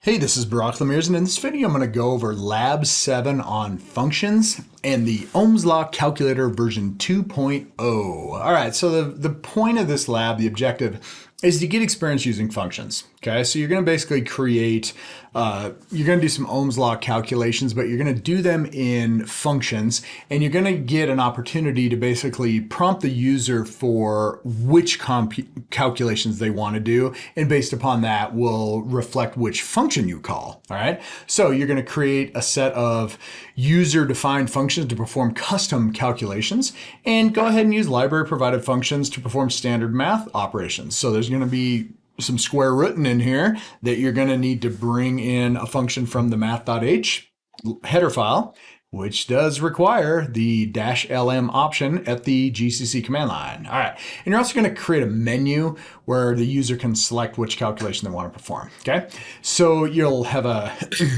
Hey, this is Brock Lemire's, and in this video I'm going to go over Lab 7 on functions and the Ohm's Law Calculator version 2.0. Alright, so the point of this lab, the objective, is to get experience using functions. Okay, so you're going to basically create, you're going to do some Ohm's Law calculations, but you're going to do them in functions, and you're going to get an opportunity to basically prompt the user for which calculations they want to do, and based upon that will reflect which function you call. All right, so you're going to create a set of user-defined functions to perform custom calculations, and go ahead and use library-provided functions to perform standard math operations. So there's going to be some square rooting in here that you're going to need to bring in a function from the math.h header file, which does require the -lm option at the GCC command line. All right, and you're also going to create a menu where the user can select which calculation they want to perform. Okay, so you'll have a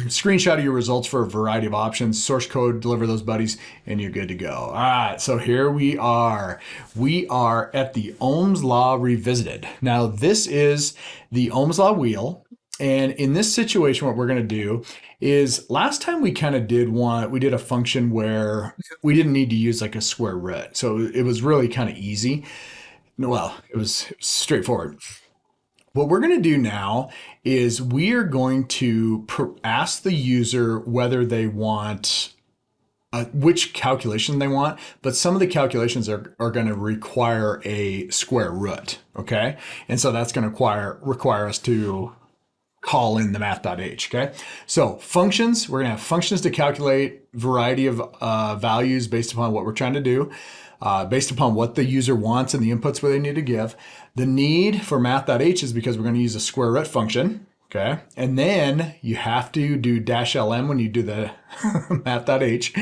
screenshot of your results for a variety of options, source code, deliver those buddies, and you're good to go. All right, so here we are. We are at the Ohm's Law Revisited. Now, this is the Ohm's Law wheel. And in this situation, what we're going to do is last time we kind of we did a function where we didn't need to use like a square root. So it was really kind of easy. Well, it was straightforward. What we're going to do now is we are going to ask the user whether they want which calculation they want, but some of the calculations are going to require a square root. Okay. And so that's going to require us to call in the math.h. Okay, so functions, we're going to have functions to calculate variety of values based upon what we're trying to do, based upon what the user wants and the inputs where they need to give. The need for math.h is because we're going to use a square root function. Okay, and then you have to do -lm when you do the math.h,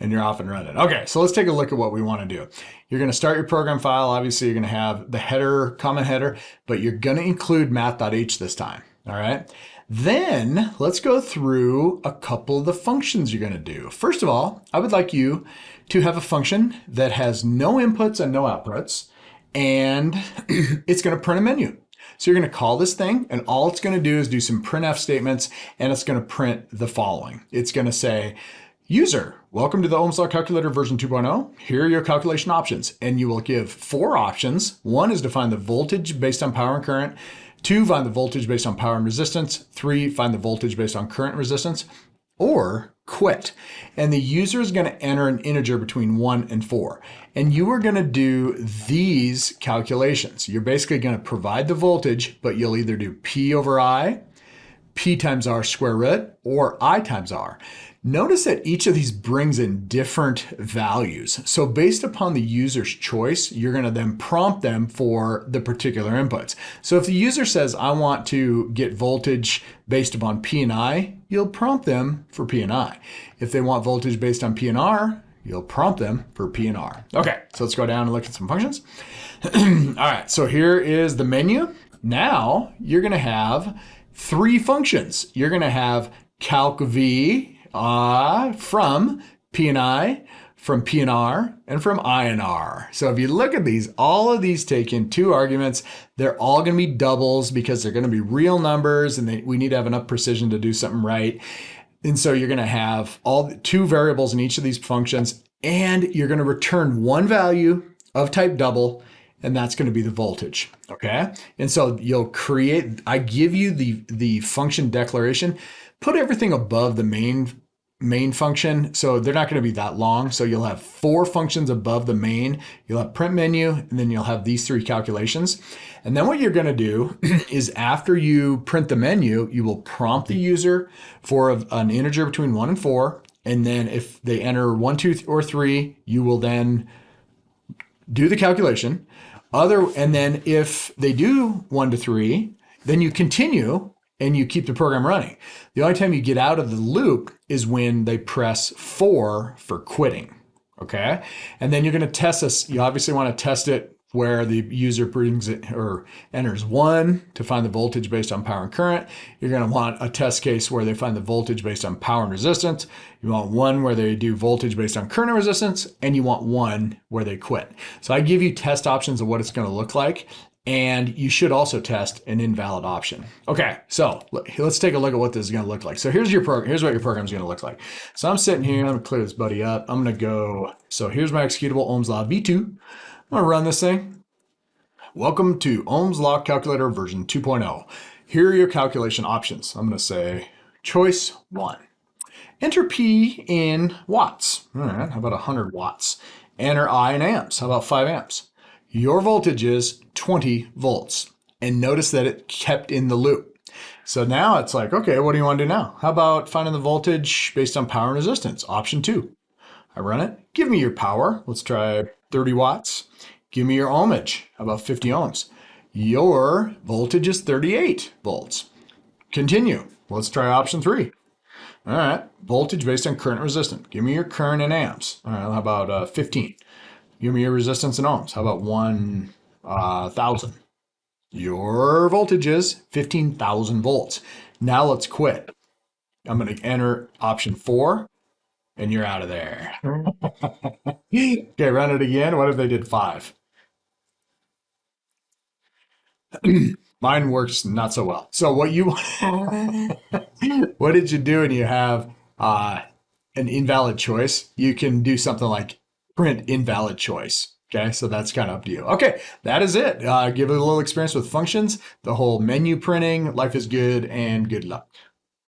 and you're off and running. Okay, so let's take a look at what we want to do. You're going to start your program file. Obviously, you're going to have the header, comment header, but you're going to include math.h this time. All right, then let's go through a couple of the functions you're going to do. First of all, I would like you to have a function that has no inputs and no outputs, and it's going to print a menu. So you're going to call this thing, and all it's going to do is do some printf statements, and it's going to print the following. It's going to say, user, welcome to the Ohm's Law Calculator version 2.0. Here are your calculation options. And you will give 4 options. One is to find the voltage based on power and current. 2, find the voltage based on power and resistance. 3, find the voltage based on current and resistance. Or quit. And the user is going to enter an integer between 1 and 4. And you are going to do these calculations. You're basically going to provide the voltage, but you'll either do P over I, P times R square root, or I times R. Notice that each of these brings in different values. So based upon the user's choice, you're going to then prompt them for the particular inputs. So if the user says, I want to get voltage based upon P and I, you'll prompt them for P and I. If they want voltage based on P and R, you'll prompt them for P and R. Okay, so let's go down and look at some functions. All right, so here is the menu. Now you're going to have 3 functions. You're going to have calc v from P and I, from P and R, and from I and R. So if you look at these, all of these take in 2 arguments. They're all going to be doubles because they're going to be real numbers, and we need to have enough precision to do something right. And so you're going to have 2 variables in each of these functions, and you're going to return one value of type double, and that's going to be the voltage. Okay, and so you'll create. I give you the function declaration. Put everything above the main function, so they're not going to be that long. So you'll have 4 functions above the main. You'll have print menu, and then you'll have these 3 calculations. And then what you're going to do is after you print the menu, you will prompt the user for an integer between 1 and 4. And then if they enter 1, 2, or 3, you will then do the calculation. And then if they do 1 to 3, then you continue and you keep the program running. The only time you get out of the loop is when they press 4 for quitting, okay? And then you're going to test this. You obviously want to test it where the user brings it or enters 1 to find the voltage based on power and current. You're going to want a test case where they find the voltage based on power and resistance. You want 1 where they do voltage based on current and resistance, and you want 1 where they quit. So I give you test options of what it's going to look like. And you should also test an invalid option. Okay, so let's take a look at what this is going to look like. So here's your program. Here's what your program is going to look like. So I'm sitting here. I'm going to clear this buddy up. I'm going to go. So here's my executable Ohm's Law v2. I'm going to run this thing. Welcome to Ohm's Law Calculator version 2.0. Here are your calculation options. I'm going to say choice 1. Enter P in watts. All right, how about 100 watts? Enter I in amps. How about 5 amps? Your voltage is 20 volts. And notice that it kept in the loop. So now it's like, okay, what do you want to do now? How about finding the voltage based on power and resistance? Option 2. I run it. Give me your power. Let's try 30 watts. Give me your ohmage. How about 50 ohms? Your voltage is 38 volts. Continue. Let's try option 3. All right, voltage based on current and resistance. Give me your current in amps. All right, how about 15? Give me your resistance in ohms. How about 1,000? Your voltage is 15,000 volts. Now let's quit. I'm going to enter option 4, and you're out of there. Okay, run it again. What if they did 5? Mine works not so well. So what you what did you do when you have an invalid choice? You can do something like print invalid choice. Okay, so that's kind of up to you. Okay, that is it. Give it a little experience with functions, the whole menu printing. Life is good, and good luck.